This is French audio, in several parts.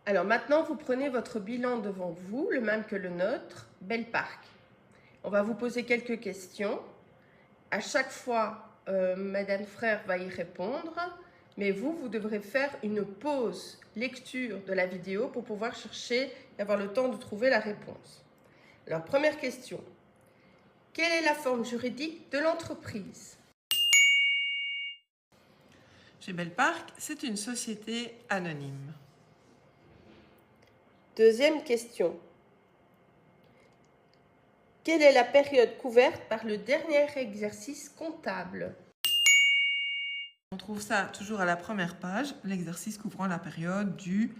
Alors maintenant, vous prenez votre bilan devant vous, le même que le nôtre, Belparc. On va vous poser quelques questions. À chaque fois, Madame Frère va y répondre, mais vous devrez faire une pause lecture de la vidéo pour pouvoir chercher et avoir le temps de trouver la réponse. Alors, première question. Quelle est la forme juridique de l'entreprise? Chez Belparc, c'est une société anonyme. Deuxième question. Quelle est la période couverte par le dernier exercice comptable? On trouve ça toujours à la première page, l'exercice couvrant la période du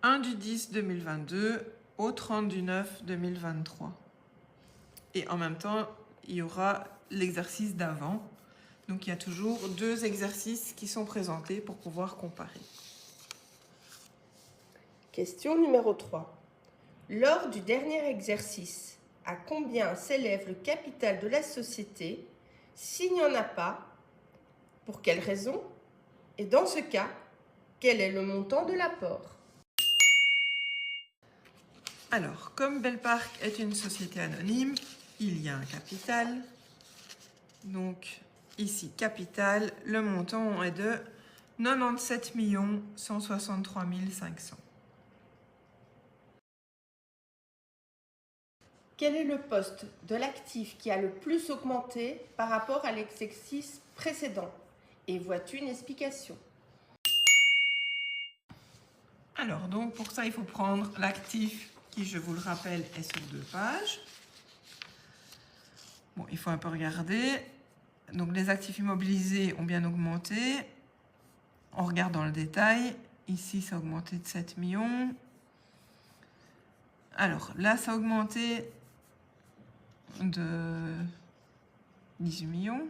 1 du 10 2022 au 30 du 9 2023. Et en même temps, il y aura l'exercice d'avant. Donc il y a toujours deux exercices qui sont présentés pour pouvoir comparer. Question numéro 3. Lors du dernier exercice, à combien s'élève le capital de la société? S'il n'y en a pas, pour quelle raison? Et dans ce cas, quel est le montant de l'apport? Alors, comme Belparc est une société anonyme, il y a un capital. Donc ici, capital, le montant est de 97 163 500. Quel est le poste de l'actif qui a le plus augmenté par rapport à l'exercice précédent? Et vois-tu une explication? Alors, donc pour ça, il faut prendre l'actif qui, je vous le rappelle, est sur 2 pages. Bon, il faut un peu regarder. Donc, les actifs immobilisés ont bien augmenté. On regarde dans le détail. Ici, ça a augmenté de 7 millions. Alors, là, ça a augmenté de 18 millions.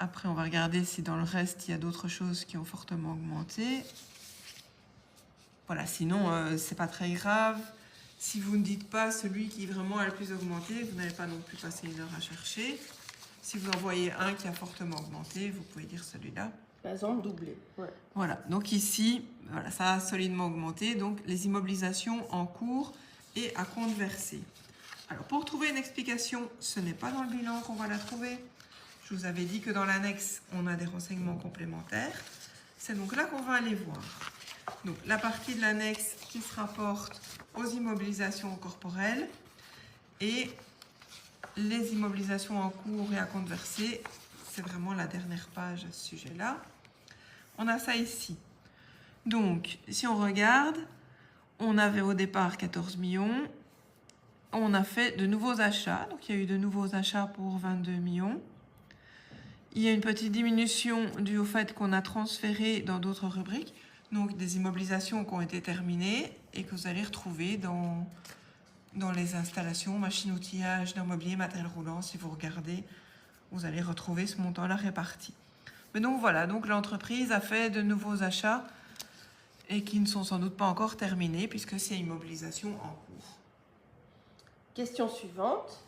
Après, on va regarder si dans le reste, il y a d'autres choses qui ont fortement augmenté. Voilà, sinon, c'est pas très grave. Si vous ne dites pas celui qui vraiment a le plus augmenté, vous n'allez pas non plus passer une heure à chercher. Si vous en voyez un qui a fortement augmenté, vous pouvez dire celui-là. Par exemple, doublé. Ouais. Voilà, donc ici, voilà, ça a solidement augmenté. Donc, les immobilisations en cours et à compte versé. Alors, pour trouver une explication, ce n'est pas dans le bilan qu'on va la trouver. Je vous avais dit que dans l'annexe, on a des renseignements complémentaires. C'est donc là qu'on va aller voir. Donc, la partie de l'annexe qui se rapporte aux immobilisations corporelles et les immobilisations en cours et à compte versé, c'est vraiment la dernière page à ce sujet-là. On a ça ici. Donc, si on regarde, on avait au départ 14 millions. On a fait de nouveaux achats. Donc, il y a eu de nouveaux achats pour 22 millions. Il y a une petite diminution due au fait qu'on a transféré dans d'autres rubriques. Donc, des immobilisations qui ont été terminées et que vous allez retrouver dans les installations, machines, outillages, mobilier, matériel roulant. Si vous regardez, vous allez retrouver ce montant-là réparti. Mais donc voilà, donc l'entreprise a fait de nouveaux achats et qui ne sont sans doute pas encore terminés puisque c'est immobilisation en cours. Question suivante.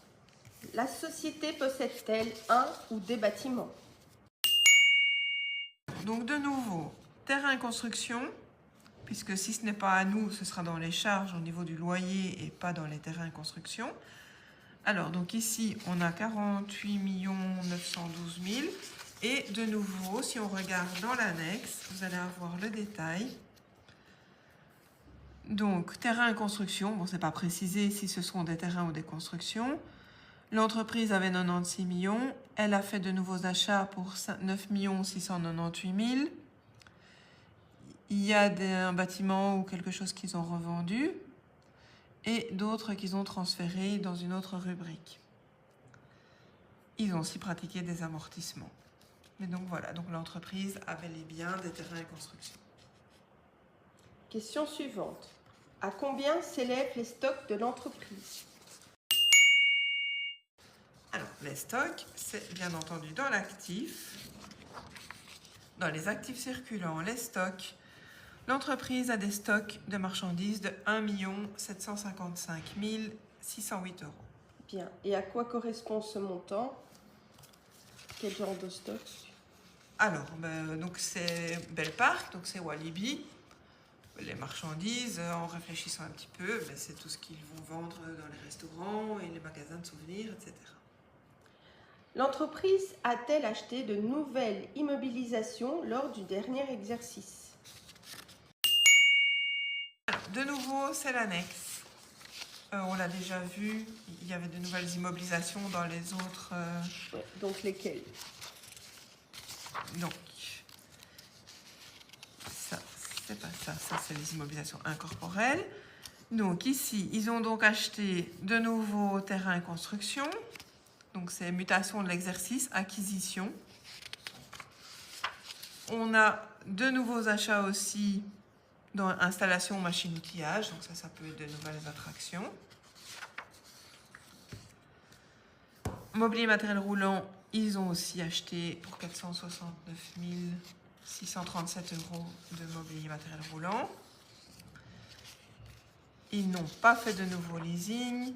La société possède-t-elle un ou des bâtiments? Donc de nouveau, terrain construction, puisque si ce n'est pas à nous, ce sera dans les charges au niveau du loyer et pas dans les terrains construction. Alors, donc ici, on a 48 912 000. Et de nouveau, si on regarde dans l'annexe, vous allez avoir le détail. Donc, terrain et construction, bon, c'est pas précisé si ce sont des terrains ou des constructions. L'entreprise avait 96 millions. Elle a fait de nouveaux achats pour 9 698 000. Il y a un bâtiment ou quelque chose qu'ils ont revendu et d'autres qu'ils ont transférés dans une autre rubrique. Ils ont aussi pratiqué des amortissements. Mais donc voilà, donc l'entreprise a bel et bien des terrains et construction. Question suivante. À combien s'élèvent les stocks de l'entreprise? Alors, les stocks, c'est bien entendu dans l'actif. Dans les actifs circulants, les stocks, l'entreprise a des stocks de marchandises de 1 755 608 euros. Bien. Et à quoi correspond ce montant? Quel genre de stock? Alors, donc c'est Belpark, donc c'est Walibi. Les marchandises, en réfléchissant un petit peu, c'est tout ce qu'ils vont vendre dans les restaurants et les magasins de souvenirs, etc. L'entreprise a-t-elle acheté de nouvelles immobilisations lors du dernier exercice? De nouveau, c'est l'annexe. On l'a déjà vu, il y avait de nouvelles immobilisations dans les autres... Ouais, donc lesquelles? Donc, ça, c'est pas ça, ça c'est les immobilisations incorporelles. Donc ici, ils ont donc acheté de nouveaux terrains et constructions. Donc c'est mutation de l'exercice, acquisition. On a de nouveaux achats aussi dans installation, machine, outillage. Donc ça peut être de nouvelles attractions. Mobilier matériel roulant, ils ont aussi acheté pour 469 637 € de mobilier matériel roulant. Ils n'ont pas fait de nouveau leasing.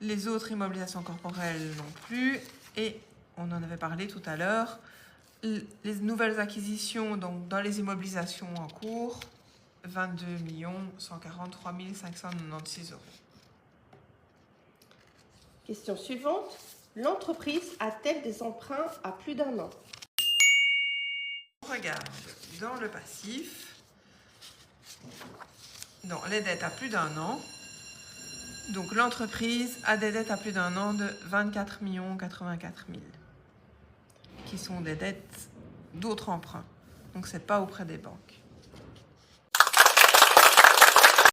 Les autres immobilisations corporelles non plus. Et on en avait parlé tout à l'heure. Les nouvelles acquisitions donc dans les immobilisations en cours, 22 143 596 €. Question suivante. L'entreprise a-t-elle des emprunts à plus d'1 an? On regarde dans le passif. Non, les dettes à plus d'1 an. Donc l'entreprise a des dettes à plus d'1 an de 24 084 000 qui sont des dettes d'autres emprunts. Donc c'est pas auprès des banques.